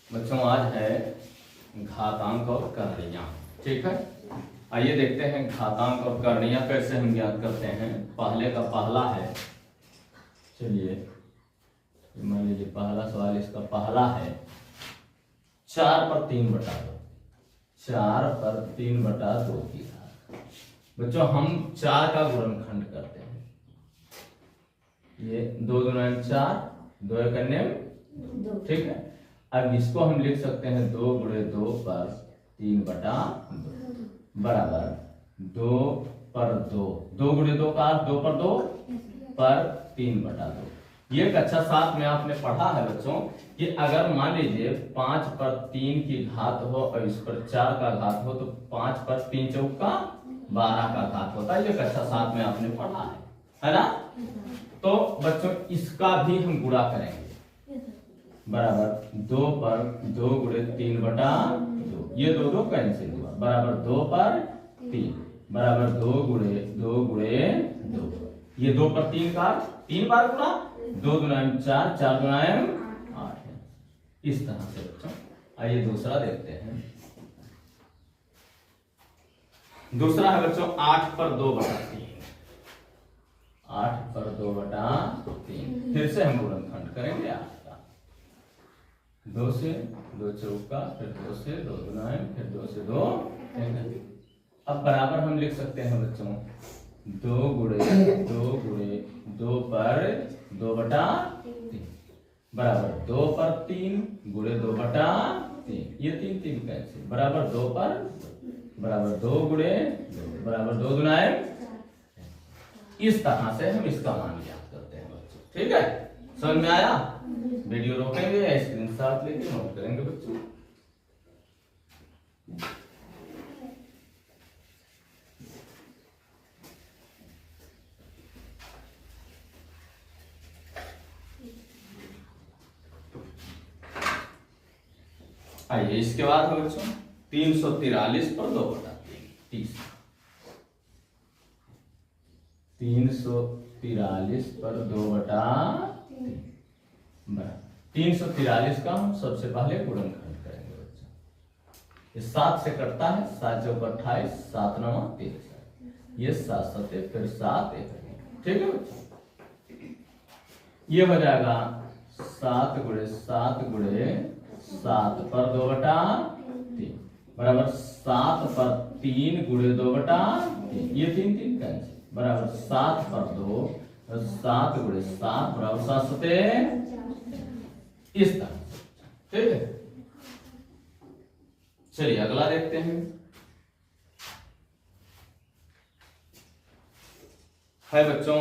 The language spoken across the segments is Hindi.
बच्चों आज है घातांक और करणीय। ठीक है, आइए देखते हैं घातांक और करणीय कैसे हम ज्ञात करते हैं। पहले का पहला है, चलिए मान लीजिए पहला सवाल इसका पहला है 4/3/2। 4/3/2 की घात। बच्चों हम 4 का गुणनखंड करते हैं। ये 2 दूना 4, 2 एकन्ने 2। ठीक है, अब इसको हम लिख सकते हैं 2 × 2 पर 3/2 बराबर 2 पर 2। 2 × 2 का 2 पर 2 पर 3/2। ये कक्षा 7 में आपने पढ़ा है बच्चों कि अगर मान लीजिए 5/3 की घात हो और इस पर 4 का घात हो तो 5/3 चौका 12 का घात होता है। ये कक्षा 7 में आपने पढ़ा है ना। तो बच्चों इसका भी हम गुणा करेंगे बराबर 2 पर 2 × 3/2। ये 2 कैंसिल हुआ बराबर 2 पर 3 बराबर 2 × 2 × 2। ये 2 पर 3 का 3 बार गुणा, 2 दूना 4, 4 दूना 8। इस तरह से बच्चों आइए दूसरा देखते हैं। दूसरा है बच्चों 8/2/3। 8/2/3 फिर से हम गुणनखंड करेंगे 8 का। 2 से 2 चौका, फिर 2 से 2 दूना, फिर 2 से 2। अब बराबर हम लिख सकते हैं बच्चों 2 × 2 पर 2/3 बराबर 2 पर 3 × 2/3। ये 3 3 कैंसिल बराबर 2 पर बराबर 2 × 2 बराबर 2 दूना। इस तरह से हम इसका मान ज्ञात करते हैं बच्चों। ठीक है, समझ में आया। वीडियो रोकेंगे या स्क्रीनशॉट लेके नोट करेंगे बच्चों। आइए इसके बाद है बच्चों 343/2/3। 343/2/3 343 का हम सबसे पहले गुणनखंड करेंगे बच्चों। ये 7 से कटता है, 7 × 28, 7 × 9 = 23। ये 7 7 फिर 7 1। ठीक है बच्चों, ये हो जाएगा 7 × 7 × 7/2/3 बराबर 7/3 × 2/3। ये 3 3 कैंसिल बराबर 7/2 7 × 7 बराबर 7 7। इस तरह। ठीक है, चलिए अगला देखते हैं। है बच्चों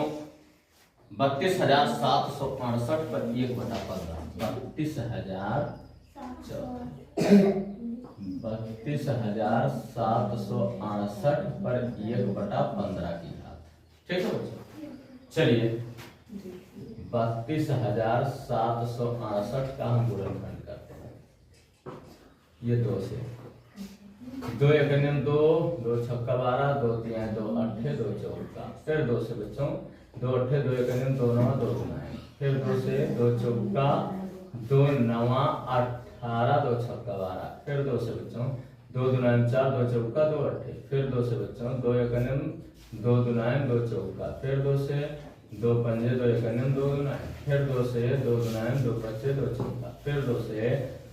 32,768 पर 1/15। 32,768 पर 1/15 की घात। ठीक है बच्चों, चलिए 32,768 का हम गुणनखंड करते हैं। ये 2 से 2 एकन्ने 2, 2 छक्का 12, 2 3 2 8 2 चौका। फिर 2 से बच्चों 2 8 2 एकन्ने 2 9 2 9। फिर 2 से 2 चौका, 2 9 18, 2 छक्का 12। फिर 2 से बच्चों 2 दूना 4, 2 चौका 2 8। फिर 2 से बच्चों 2 एकन्ने 2 दूना 2 चौका। फिर 2 से 2 पंजे 2 एकन्ने 2 दूना। फिर 2 से 2 दूना 2 पच्चे 2 चौका। फिर 2 से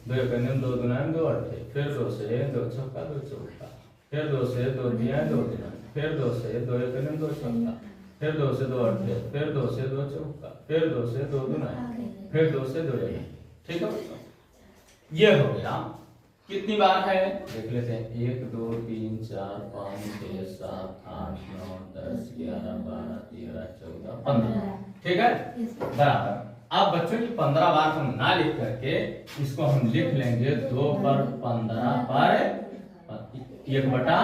2 एकन्ने 2 दूना 2 8। फिर 2 से 2 छक्का 2 चौका। फिर 2 से 2 दिया 2 दूना। फिर 2 से 2 एकन्ने 2 छक्का। फिर 2 से 2 8। फिर 2 से 2 चौका। फिर 2 से 2 दूना। फिर 2 से 2 एकन्ने। ठीक है, ये हो गया। कितनी बार है देख लेते हैं। 1 2 3 4 5 6 7 8 9 10 11 12 13 14 15। ठीक है, बराबर। अब बच्चों की 15 बार हम ना लिख करके इसको हम लिख लेंगे 2 पर 15 पर 1/15।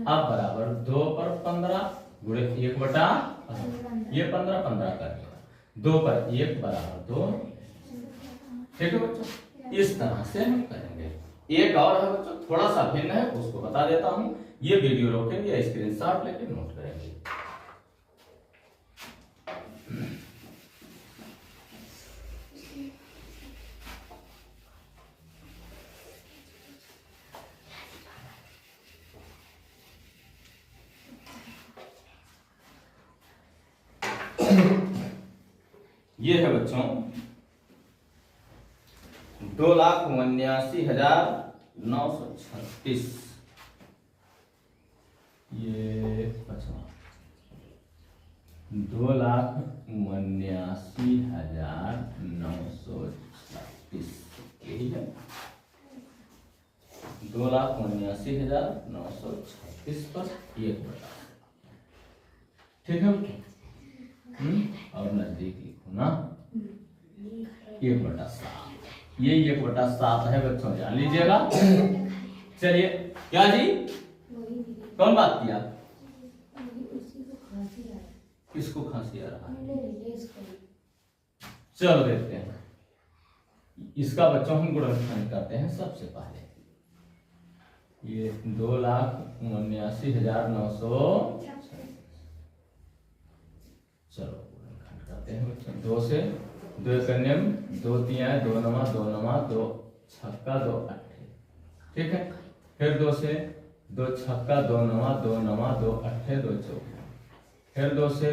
अब बराबर 2 पर 15 गुणे 1/15। ये 15 15 कर दिया, 2 पर 1 बराबर 2। ठीक है बच्चों, इस तरह से हम करेंगे। एक और है बच्चों थोड़ा सा भिन्न है, उसको बता देता हूं। ये वीडियो रोकेंगे या स्क्रीनशॉट लेके नोट करेंगे। ये है बच्चों 2,79,936। ये बच्चों 2,79,936 यही है 2,79,936 पर 1/7। ठीक है और नजदीक लिखो ना 1/7। ये 1/7 है बच्चों, जान लीजिएगा। चलिए क्या जी कौन बात किया? किसको खांसी आ रहा है? चलो देखते हैं इसका बच्चों हम गुणनखंड करते हैं। सबसे पहले ये 2,79,900 चलो गुणनखंड करते हैं बच्चों। 2 से 2 कन्यम 2 तिया 2 नमा 2 नमा 2 छक्का 2 अट्ठे। ठीक है फिर 2 से 2 छक्का 2 नमा 2 नमा 2 अट्ठे 2 चौका। फिर 2 से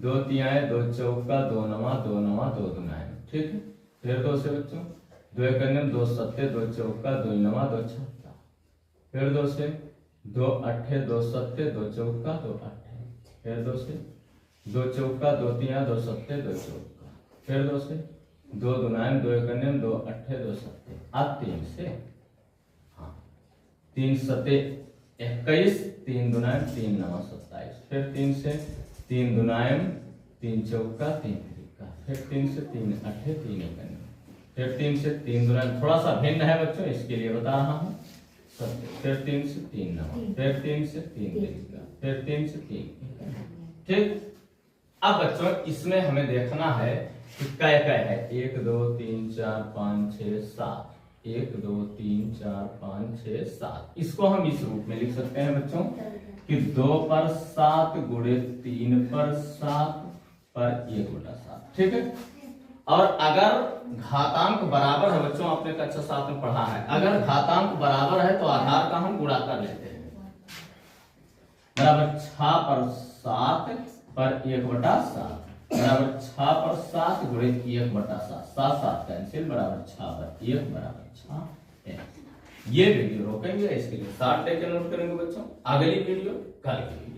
2 तियाए 2 चौका 2 नमा 2 नमा 2 दुनाए। ठीक है फिर 2 से बच्चों 2 कन्यम 2 सत्ते 2 चौका 2 नमा 2 छक्का। फिर 2 से 2 अट्ठे 2 सत्ते 2 चौका 2 अट्ठे। फिर 2 से 2 चौका 2 तिया 2 सत्ते 2 चौका। फिर 2 से 2 दुनायन 2 कन्यम 2 अट्ठे 2 सत्ते। अब 3 से 3 सत्ते 21 3 दुनायन 3 नमा 27। फिर 3 से 3 दुनायन 3 चौका 3 तिरका। फिर 3 से 3 अट्ठे 3 कन्यम। फिर 3 से 3 दुनायन थोड़ा सा भिन्न है बच्चों इसके लिए बता रहा हूँ। फिर 3 से 3 नमा। फिर 3 से 3 तिरका। फिर 3 से 3। ठीक अब बच्चों इसमें हमें देखना है कि क्या क्या है। 1 2 3 4 5 6 7 1 2 3 4 5 6 7। इसको हम इस रूप में लिख सकते हैं बच्चों कि 2 पर 7 गुणे 3 पर 7 पर 1/7। ठीक है और अगर घातांक बराबर है बच्चों आपने कक्षा 7 में पढ़ा है अगर घातांक बराबर है तो आधार का हम गुणा कर लेते हैं। बराबर 6 पर 7 पर 1/7 बराबर 6 पर 7 गुणे 1/7 7 7 कैंसिल बराबर 6 पर 1 बराबर 6। ये वीडियो रोकेंगे इसके लिए 60 लेके नोट करेंगे बच्चों। अगली वीडियो कल की।